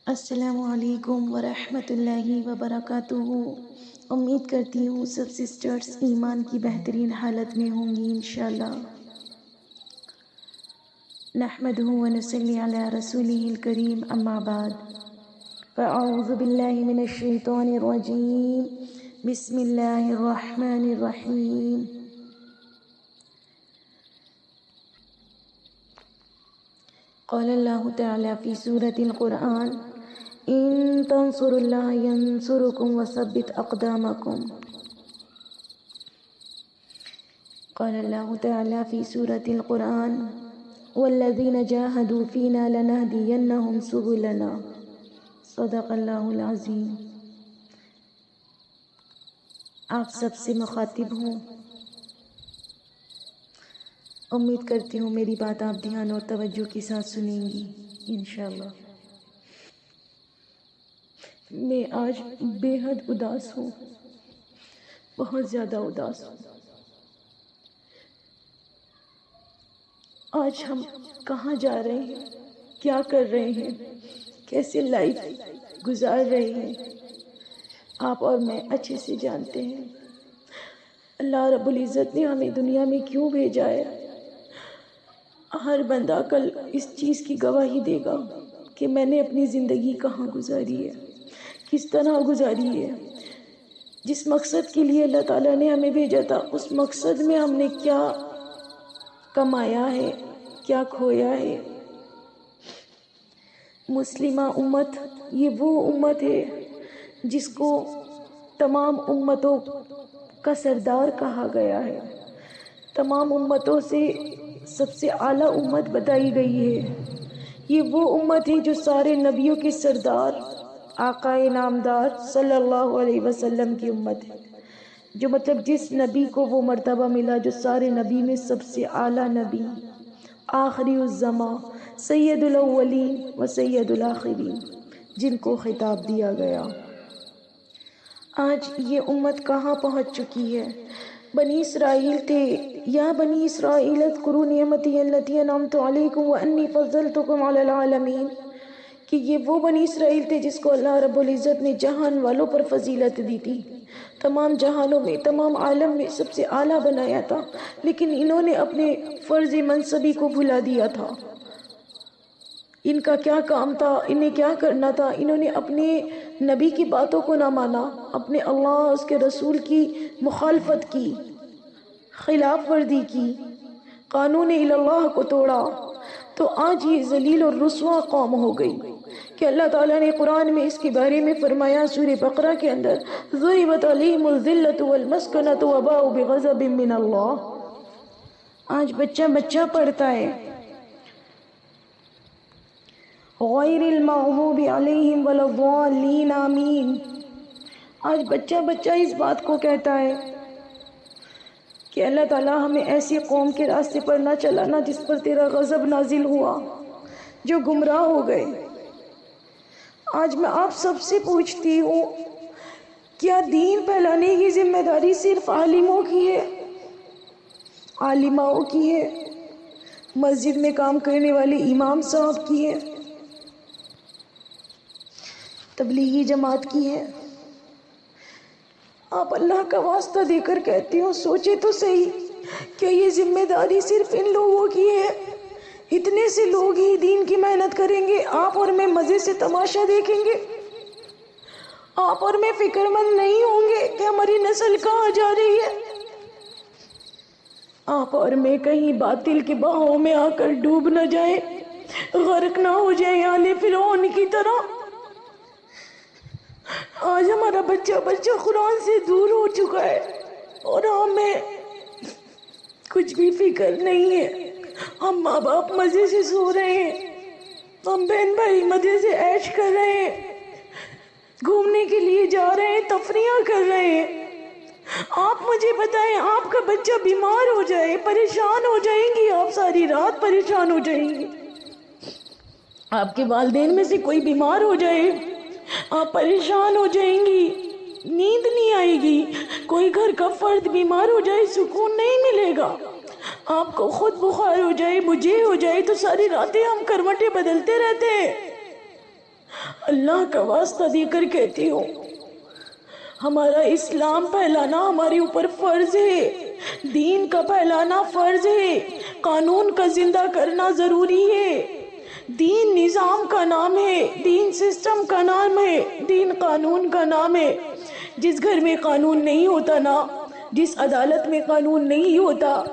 السلام علیکم ورحمۃ اللہ وبرکاتہ۔ امید کرتی ہوں سب سسٹرز ایمان کی بہترین حالت میں ہوں گی انشاءاللہ۔ نحمدہ ونصلی علی رسولہ الکریم، اما بعد فاعوذ باللہ من الشیطان الرجیم، بسم اللہ الرحمن الرحیم۔ قال اللہ تعالی فی سورة القرآن ان تنصروا اللہ ینصرکم وثبت اقدامکم۔ قال اللہ تعالی فی سورة القرآن والذین جاہدوا فینا لنہدینہم سبلنا۔ صدق اللہ العظیم۔ آپ سب سے مخاطب ہوں، امید کرتی ہوں میری بات آپ دھیان اور توجہ کے ساتھ سنیں گی انشاءاللہ۔ میں آج بے حد اداس ہوں، بہت زیادہ اداس ہوں۔ آج ہم کہاں جا رہے ہیں، کیا کر رہے ہیں، کیسے لائف گزار رہے ہیں، آپ اور میں اچھے سے جانتے ہیں۔ اللہ رب العزت نے ہمیں دنیا میں کیوں بھیجا ہے، ہر بندہ کل اس چیز کی گواہی دے گا کہ میں نے اپنی زندگی کہاں گزاری ہے، کس طرح گزاری ہے۔ جس مقصد کے لیے اللہ تعالیٰ نے ہمیں بھیجا تھا، اس مقصد میں ہم نے کیا کمایا ہے، کیا کھویا ہے۔ مسلمہ امت یہ وہ امت ہے جس کو تمام امتوں کا سردار کہا گیا ہے، تمام امتوں سے سب سے اعلیٰ امت بتائی گئی ہے۔ یہ وہ امت ہے جو سارے نبیوں کے سردار آقا نامدار صلی اللہ علیہ وسلم کی امت ہے، جو مطلب جس نبی کو وہ مرتبہ ملا جو سارے نبی میں سب سے اعلیٰ نبی، آخری الزماں، سید الاولین و سید الآخرین، جن کو خطاب دیا گیا۔ آج یہ امت کہاں پہنچ چکی ہے؟ بنی اسرائیل تھے، یا بنی اسرائیل اذکروا نعمتی التی انعمت علیکم وانی فضلتکم علی العالمین، کہ یہ وہ بنی اسرائیل تھے جس کو اللہ رب العزت نے جہان والوں پر فضیلت دی تھی، تمام جہانوں میں، تمام عالم میں سب سے اعلیٰ بنایا تھا، لیکن انہوں نے اپنے فرض منصبی کو بھلا دیا تھا۔ ان کا کیا کام تھا، انہیں کیا کرنا تھا، انہوں نے اپنے نبی کی باتوں کو نہ مانا، اپنے اللہ اس کے رسول کی مخالفت کی، خلاف ورزی کی، قانون الہ کو توڑا، تو آج یہ ذلیل اور رسوا قوم ہو گئی کہ اللہ تعالیٰ نے قرآن میں اس کے بارے میں فرمایا سورہ بقرہ کے اندر ضربت علیہم الذلۃ والمسکنۃ وباؤوا بغضب من اللہ۔ آج بچہ بچہ پڑھتا ہے غیر المغضوب علیہم ولا الضالین آمین۔ آج بچہ بچہ اس بات کو کہتا ہے کہ اللہ تعالیٰ ہمیں ایسی قوم کے راستے پر نہ چلانا جس پر تیرا غضب نازل ہوا، جو گمراہ ہو گئے۔ آج میں آپ سب سے پوچھتی ہوں، کیا دین پھیلانے کی ذمہ داری صرف عالموں کی ہے، عالماؤں کی ہے، مسجد میں کام کرنے والے امام صاحب کی ہے، تبلیغی جماعت کی ہے؟ آپ اللہ کا واسطہ دے کر کہتے ہو، سوچے تو صحیح، کیا یہ ذمہ داری صرف ان لوگوں کی ہے؟ اتنے سے لوگ ہی دین کی محنت کریں گے، آپ اور میں مزے سے تماشا دیکھیں گے، آپ اور میں فکر مند نہیں ہوں گے کہ ہماری نسل کہاں جا رہی ہے، آپ اور میں کہیں باطل کے بہاؤ میں آ کر ڈوب نہ جائیں، غرق نہ ہو جائیں آل فرعون کی طرح۔ آج ہمارا بچہ بچہ قرآن سے دور ہو چکا ہے اور ہمیں کچھ بھی فکر نہیں ہے۔ ہم ماں باپ مزے سے سو رہے ہیں، ہم بہن بھائی مزے سے عیش کر رہے ہیں، گھومنے کے لیے جا رہے ہیں، تفریح کر رہے ہیں۔ آپ مجھے بتائیں، آپ کا بچہ بیمار ہو جائے، پریشان ہو جائیں گی، آپ ساری رات پریشان ہو جائیں گی۔ آپ کے والدین میں سے کوئی بیمار ہو جائے، آپ پریشان ہو جائیں گی، نیند نہیں آئے گی۔ کوئی گھر کا فرد بیمار ہو جائے، سکون نہیں ملے گا۔ آپ کو خود بخار ہو جائے، مجھے ہو جائے، تو ساری راتیں ہم کروٹیں بدلتے رہتے ہیں۔ اللہ کا واسطہ دے کر کہتی ہوں، ہمارا اسلام پھیلانا ہمارے اوپر فرض ہے، دین کا پھیلانا فرض ہے، قانون کا زندہ کرنا ضروری ہے۔ دین نظام کا نام ہے، دین سسٹم کا نام ہے، دین قانون کا نام ہے۔ جس گھر میں قانون نہیں ہوتا نا، جس عدالت میں قانون نہیں ہوتا،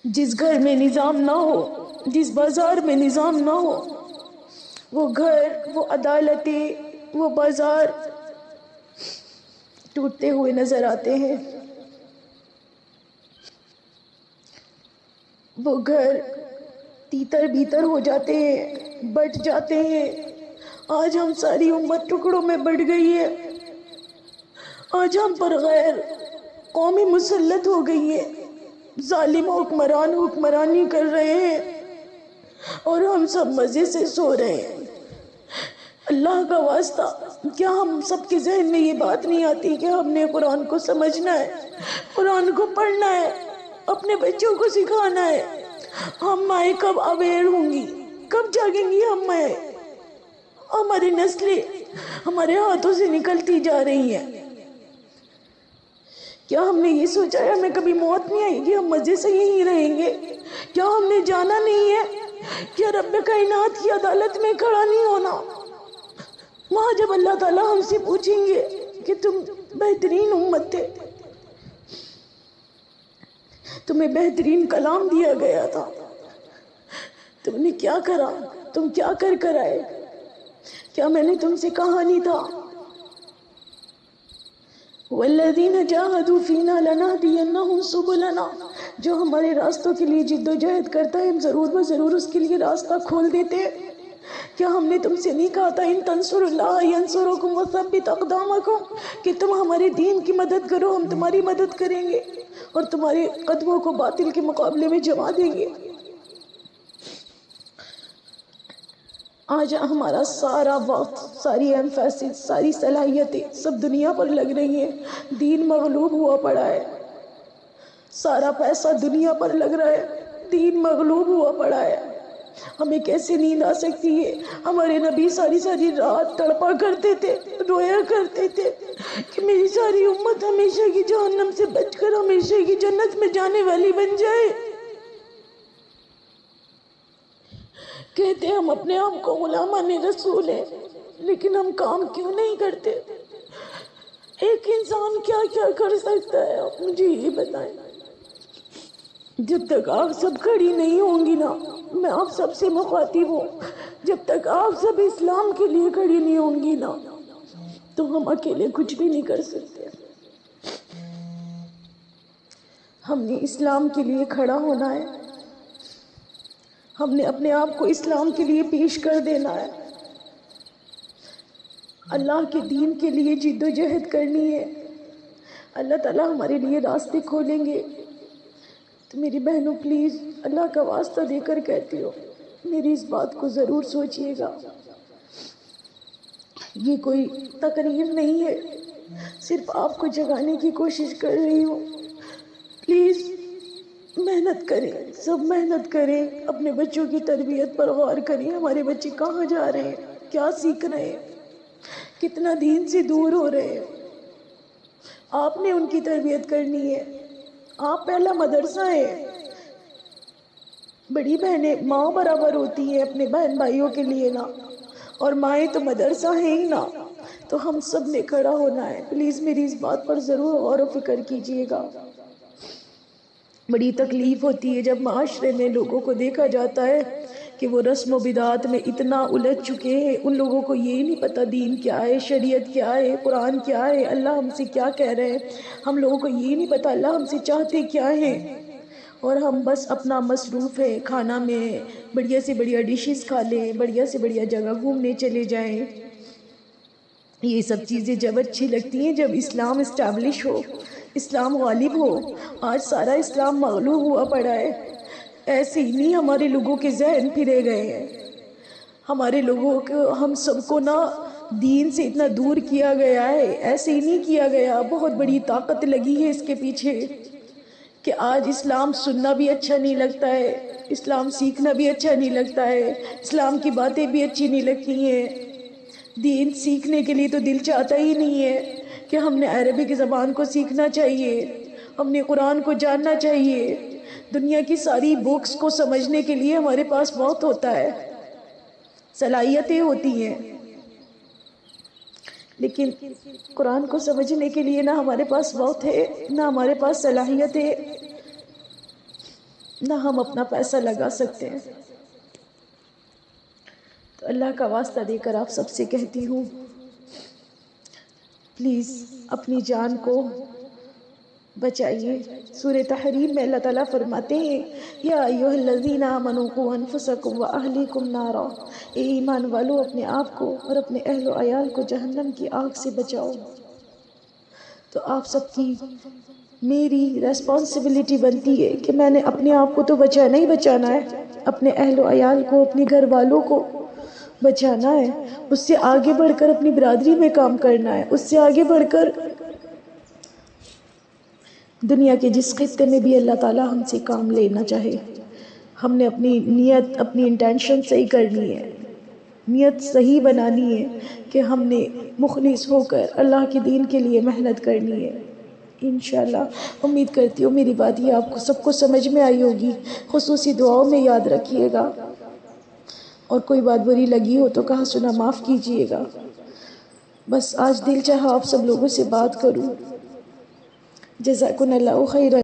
جس گھر میں نظام نہ ہو، جس بازار میں نظام نہ ہو، وہ گھر، وہ عدالتیں، وہ بازار ٹوٹتے ہوئے نظر آتے ہیں۔ وہ گھر تیتر بیتر ہو جاتے ہیں، بٹ جاتے ہیں۔ آج ہم ساری امت ٹکڑوں میں بٹ گئی ہے۔ آج ہم پر غیر قومی مسلط ہو گئی ہے، ظالم حکمران حکمرانی کر رہے ہیں اور ہم سب مزے سے سو رہے ہیں۔ اللہ کا واسطہ، کیا ہم سب کے ذہن میں یہ بات نہیں آتی کہ ہم نے قرآن کو سمجھنا ہے، قرآن کو پڑھنا ہے، اپنے بچوں کو سکھانا ہے؟ ہم مائیں کب اویئر ہوں گی، کب جاگیں گی ہم مائیں؟ ہماری نسلیں ہمارے ہاتھوں سے نکلتی جا رہی ہیں۔ کیا ہم نے یہ سوچا ہے ہمیں کبھی موت نہیں آئے گی، ہم مزے سے یہیں رہیں گے؟ کیا ہم نے جانا نہیں ہے کہ رب کائنات کی عدالت میں کھڑا نہیں ہونا؟ وہاں جب اللہ تعالیٰ ہم سے پوچھیں گے کہ تم بہترین امت تھے، تمہیں بہترین کلام دیا گیا تھا، تم نے کیا کرا، تم کیا کر آئے؟ کیا میں نے تم سے کہا نہیں تھا والذین جاہدوا فینا لنہدینہم سبلنا؟ جو ہمارے راستوں کے لیے جد و جہد کرتا ہے ہم ضرور ضرور اس کے لیے راستہ کھول دیتے ہیں۔ کیا ہم نے تم سے نہیں کہا تھا ان تنصروا اللہ ینصرکم وثبت اقدامکم، کہ تم ہمارے دین کی مدد کرو ہم تمہاری مدد کریں گے اور تمہارے قدموں کو باطل کے مقابلے میں جما دیں گے؟ آج ہمارا سارا وقت، ساری ایمفیسس، ساری صلاحیتیں سب دنیا پر لگ رہی ہیں۔ دین مغلوب ہوا پڑا ہے، سارا پیسہ دنیا پر لگ رہا ہے، دین مغلوب ہوا پڑا ہے۔ ہمیں کیسے نیند آ سکتی ہے؟ ہمارے نبی ساری رات تڑپا کرتے تھے، رویا کرتے تھے کہ میری ساری امت ہمیشہ کی جہنم سے بچ کر ہمیشہ کی جنت میں جانے والی بن جائے۔ کہتے ہم اپنے آپ کو غلامان رسول ہیں، لیکن ہم کام کیوں نہیں کرتے؟ ایک انسان کیا کیا کر سکتا ہے، آپ مجھے یہ بتائیں۔ جب تک آپ سب کھڑی نہیں ہوں گی نا، میں آپ سب سے مخاطب ہوں، جب تک آپ سب اسلام کے لیے کھڑی نہیں ہوں گی نا تو ہم اکیلے کچھ بھی نہیں کر سکتے۔ ہم نے اسلام کے لیے کھڑا ہونا ہے، ہم نے اپنے آپ کو اسلام کے لیے پیش کر دینا ہے، اللہ کے دین کے لیے جد و جہد کرنی ہے۔ اللہ تعالیٰ ہمارے لیے راستے کھولیں گے۔ تو میری بہنوں پلیز اللہ کا واسطہ دے کر کہتی ہو، میری اس بات کو ضرور سوچئے گا۔ یہ کوئی تقریر نہیں ہے، صرف آپ کو جگانے کی کوشش کر رہی ہوں۔ پلیز محنت کریں، سب محنت کریں، اپنے بچوں کی تربیت پر غور کریں۔ ہمارے بچے کہاں جا رہے ہیں، کیا سیکھ رہے ہیں، کتنا دین سے دور ہو رہے ہیں۔ آپ نے ان کی تربیت کرنی ہے، آپ پہلا مدرسہ ہے۔ بڑی بہنیں ماں برابر ہوتی ہیں اپنے بہن بھائیوں کے لیے نا، اور مائیں تو مدرسہ ہیں ہی نا، تو ہم سب نے کھڑا ہونا ہے۔ پلیز میری اس بات پر ضرور غور و فکر کیجئے گا۔ بڑی تکلیف ہوتی ہے جب معاشرے میں لوگوں کو دیکھا جاتا ہے کہ وہ رسم و بدعات میں اتنا الجھ چکے ہیں، ان لوگوں کو یہ نہیں پتہ دین کیا ہے، شریعت کیا ہے، قرآن کیا ہے، اللہ ہم سے کیا کہہ رہے ہیں۔ ہم لوگوں کو یہ نہیں پتہ اللہ ہم سے چاہتے کیا ہیں، اور ہم بس اپنا مصروف ہے کھانا میں، بڑھیا سے بڑھیا ڈشز کھا لیں، بڑھیا سے بڑھیا جگہ گھومنے چلے جائیں۔ یہ سب چیزیں جب اچھی لگتی ہیں جب اسلام اسٹیبلش ہو، اسلام غالب ہو۔ آج سارا اسلام مغلوب ہوا پڑا ہے۔ ایسے ہی نہیں ہمارے لوگوں کے ذہن پھرے گئے ہیں، ہمارے لوگوں کو، ہم سب کو نا دین سے اتنا دور کیا گیا ہے، ایسے ہی نہیں کیا گیا، بہت بڑی طاقت لگی ہے اس کے پیچھے کہ آج اسلام سننا بھی اچھا نہیں لگتا ہے، اسلام سیکھنا بھی اچھا نہیں لگتا ہے، اسلام کی باتیں بھی اچھی نہیں لگتی ہیں۔ دین سیکھنے کے لیے تو دل چاہتا ہی نہیں ہے کہ ہم نے عربی کی زبان کو سیکھنا چاہیے، ہم نے قرآن کو جاننا چاہیے، دنیا کی ساری بکس کو سمجھنے کے لیے ہمارے پاس وقت ہوتا ہے، صلاحیتیں ہوتی ہیں، لیکن قرآن کو سمجھنے کے لیے نہ ہمارے پاس وقت ہے، نہ ہمارے پاس صلاحیت ہے، نہ ہم اپنا پیسہ لگا سکتے ہیں۔ تو اللہ کا واسطہ دے کر آپ سب سے کہتی ہوں، پلیز اپنی جان کو بچائیے۔ سورہ تحریم میں اللہ تعالیٰ فرماتے ہیں، یا ایھا الذین آمنوا قوا انفسکم واہلیکم نارا، اے ایمان والو اپنے آپ کو اور اپنے اہل و عیال کو جہنم کی آگ سے بچاؤ۔ تو آپ سب کی میری ریسپانسبلٹی بنتی ہے کہ میں نے اپنے آپ کو تو بچانا ہی بچانا ہے، اپنے اہل و عیال کو، اپنے گھر والوں کو بچانا ہے، اس سے آگے بڑھ کر اپنی برادری میں کام کرنا ہے، اس سے آگے بڑھ کر دنیا کے جس خطے میں بھی اللہ تعالیٰ ہم سے کام لینا چاہے، ہم نے اپنی نیت، اپنی انٹینشن صحیح کرنی ہے، نیت صحیح بنانی ہے کہ ہم نے مخلص ہو کر اللہ کے دین کے لیے محنت کرنی ہے۔ انشاءاللہ امید کرتی ہوں میری بات یہ آپ کو سب کو سمجھ میں آئی ہوگی، خصوصی دعاؤں میں یاد رکھیے گا، اور کوئی بات بری لگی ہو تو کہا سنا معاف کیجیے گا۔ بس آج دل چاہا آپ سب لوگوں سے بات کروں۔ جزاکم اللہ خیرا۔